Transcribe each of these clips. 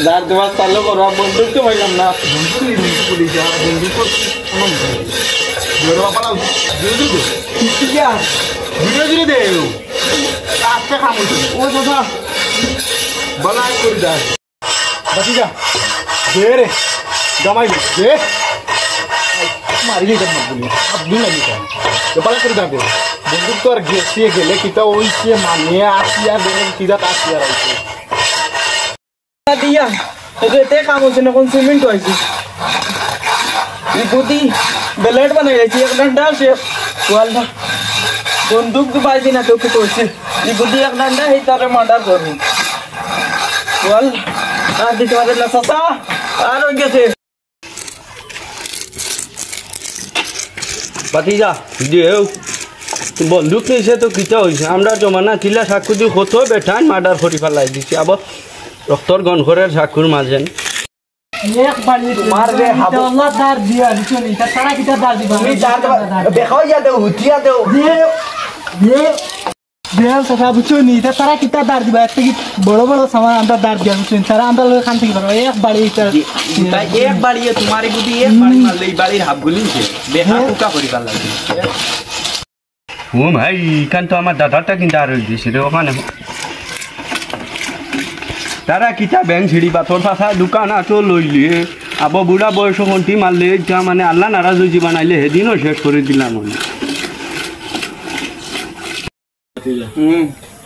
যার তোমার চালু করো বন্দুক তো পাইলাম না ভিডিও জুড়ে দে আজকে খাম ও দাদা বলা করে যা বাকি যা দে রে জমাই দে মারি গেল না বলি আব্দুল লাগি তো বলা করে যাবে বন্দুক তো আর গেছিয়ে গেলে কিটা ওই সে মানে আসিয়া দেন কিটা আসিয়া রাইছে দিয়া এতে কাম হচ্ছে না কোন সিমেন্ট হইছে ইবুদি বেলেট বানাই রাখছি এক ডান্ডা সে ওয়ালটা বন্দুক তো পাইছি না তো কি করছে ইবুদি এক ডান্ডা এই তারে মার্ডার করব ওয়াল আর দিতে পারে না সাসা আর হয়ে গেছে বাতিজা দেও বন্দুক নিছে তো কিটা হইছে আমরা জমানা কিলা সাক্ষুদি কত বেঠান মার্ডার করি ফেলাই দিছি আবার রক্তর গনখরের সাক্ষুর মাঝেন এক বাড়ি মার দে হাবো আল্লাহ দার দিয়া দিছনি তা সারা কিটা দার দিবা তুমি দার দেখাও যা দেও হুতিয়া দেও দে দেও সারা বুঝছনি তা সারা কিটা দার দিবা এত কি বড় বড় সামান আমরা দার দিয়া বুঝছনি সারা আমরা লোক খান থেকে পারো এক বাড়ি তাই এক বাড়ি তোমারে গুদি এক বাড়ি মারলে এই বাড়ির হাবগুলি নিছে বেহা টুকা করি পারলা ও ভাই কান তো আমার দাদাটা কিন্তু আর দিছে রে ওখানে তারা কিতা ব্যাংক ছিড়ি পাথর ফাঁসা দোকান আছো লইলে আবো বুড়া বয়স কোনটি মারলে যা মানে আল্লাহ নারাজ হয়ে বানাইলে সেদিনও শেষ করে দিলাম আমি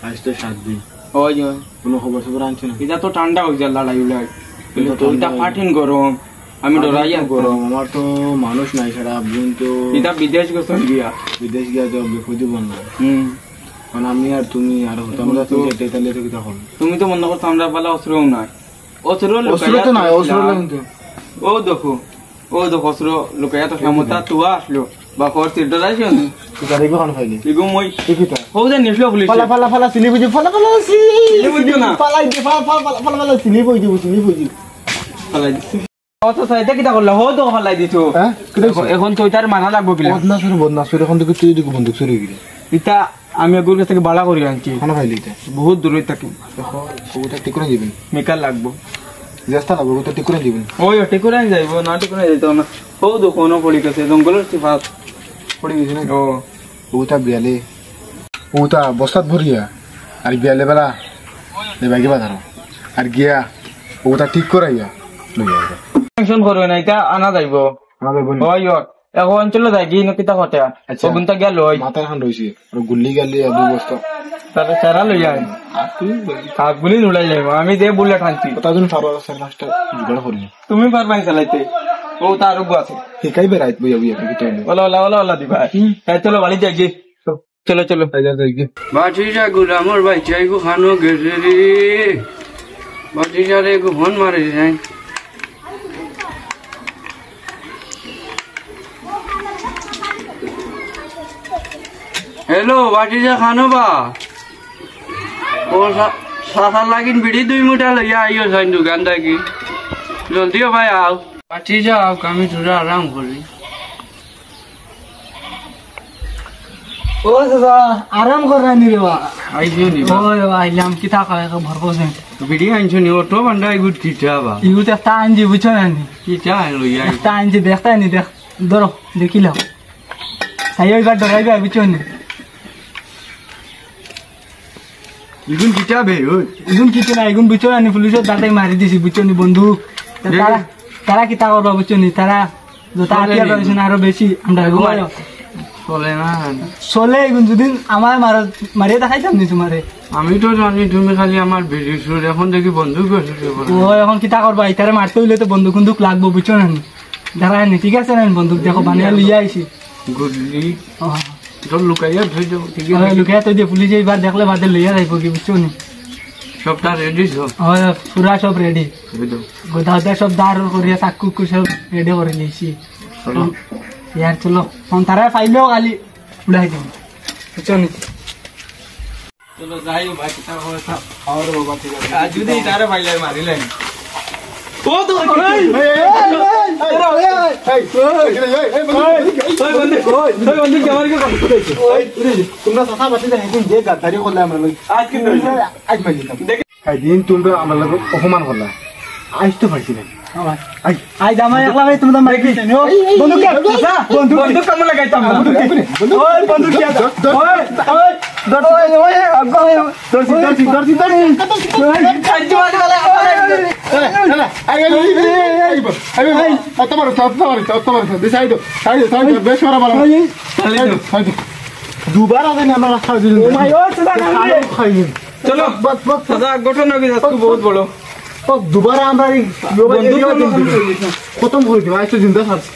আজ তো 7 দিন ওই কোনো খবর খবর আনছে না এটা তো ঠান্ডা হয়ে যায় লড়াই উলাই তো এটা কঠিন গরম আমি ডরাইয়া গরম আমার তো মানুষ নাই সারা বোন তো এটা বিদেশ গিয়া তো বিপদ বন্ধ কারণ আমি আর তুমি আর আমরা তো তেতালে তো কিটা হবে তুমি তো মনে করছো আমরা বলা অস্ত্রও নাই অস্ত্র তো নাই অস্ত্র কিন্তু ও দেখো অস্ত্র লোকায়া তো ক্ষমতা তুয়া আসলো বা ফোর সিটার আইছো না কিটা দেখো কোন ফাইলে এগো মই কিটা হো দে নিছলো পুলিশ ফালা সিলি বুঝি ফালা সিলি বুঝি না ফালাই দে ফালা সিলি বুঝি ফালাই দে অত সাইতে কিটা করলা হো তো ফালাই দিছো হ্যাঁ এখন তো এটার মানা লাগবে কিলা বদনাসুর এখন তো তুই দিকে বন্দুক চুরি গিরে এটা আমি এগুর কাছ থেকে বাড়া করে আনছি খানা খাইলি বহুত দূরে থাকি দেখো ওটা ঠিক করে দিবেন মেকার লাগবো রাস্তা লাগবো ওটা ঠিক করে দিবেন ওই ঠিক করে যাইবো না ঠিক করে যাইতো না ও দোকানো পড়ি গেছে জঙ্গলের সিফাত পড়ি গেছে না ওটা বিয়ালে ওটা বস্তাত ভরিয়া আর বিয়ালে বেলা দেবাইকে বাজার আর গিয়া ওটা ঠিক করাইয়া লই আইবা টেনশন করবে না এটা আনা যাইবো ওই এখন চলে যাই গিয়ে কিতা কথা সগুনটা গেল ওই মাথা খান রইছে আর গুল্লি গেলে দুই বস্তা তারে সারা লই যায় তুই কাকগুলি নুলাই যাইবো আমি দে বুলেট আনছি তাজন ফারো স্যার মাস্টার গড় করি তুমি পারবাই চালাইতে ও তার রোগ আছে ঠিকই বেরাইত বইয়া বইয়া কিটা ওলা দিবা হ্যাঁ চলো বাড়ি যাই গিয়ে চলো যাই গিয়ে বাটিটা গুলামর ভাই চাইগো খানো গেছে রে বাটিটারে গো ফোন মারে যাই हेलो बाटीजा खानो बा और सासा लागिन बिड़ी 2 मुठा लइया आइयो साइन दुकान दाकी जल्दी हो भाई आओ बाटीजा आओ कामी थोड़ा आराम करी ओ सासा आराम कर रहा नहीं रे बा आइयो नी ओ आइलाम किता खाए का भरपो से बिड़ी आइछो नी ऑटो बंडा गुड किटा बा इउ त तांजी बुझो नहीं किटा लइया तांजी देखता नहीं देख दरो देखि लो आइयो बार डराइबा बुझो नहीं इगुन किटा बे इगुन किटा ना इगुन बिचो आनी पुलिसो दादाई मारी दिसी बिचोनी बंदूक तारा किता करबा बिचोनी तारा जो तातिया रइछन आरो बेसी আমরা ঘুমায় চলে না চলে ইগুন যদিন আমার মারিয়ে দেখাইতাম নি তোমারে আমি তো জানি তুমি খালি আমার ভিডিও এখন দেখি বন্দুক আছে ও এখন কিতা করবা ইতারে মারতে হইলে তো বন্দুক লাগবো বুঝছো না দাঁড়ায় নি ঠিক আছে না বন্দুক দেখো বানিয়ে লিয়ে আইছি গুলি তোর লুকাইয়া ধই দেব ঠিক আছে লুকাইয়া তো দে পুলিশ এইবার দেখলে বাদে লইয়া যাইবো কি বুঝছো নি সবটা রেডি সব হয় পুরা সব রেডি গোদাতে সব দার করিয়া চাকু সব রেডি করে নিয়েছি চলো यार चलो हम तारा फाइलो खाली उड़ाई दे बुझছো নি চলো যাইও ভাই কিতা কথা আর বাবা ঠিক আছে আজ যদি তারে ফাইলে মারিলেন ও তো এই বন্ধু কেমন কি করতেছ ওই তোমরা সাথা বাতি দেন একদিন যে গাদারি করলে আমরা আজ কি আজ মাইলি দেখ এই দিন তোমরা আমরা অপমান করলা আসতে পারছি না আই জামাই একলা ভাই তুমি তো মাইক দিছ নি বন্ধু কে বন্ধু বন্ধু কেমন লাগাইতাম না ওই বন্ধু কি আছে ওই ওই দড়ো ওই আগো দর্শি কাজু वाला দুবার আগে আমরা রাস্তা দিল ও মাই ও সুদা খাইনি চলো দাদা ঘটনা কি আজকে বহুত বড় দুবার আমরা খতম করে দিব আজকে জিন্দা ছাড়ছি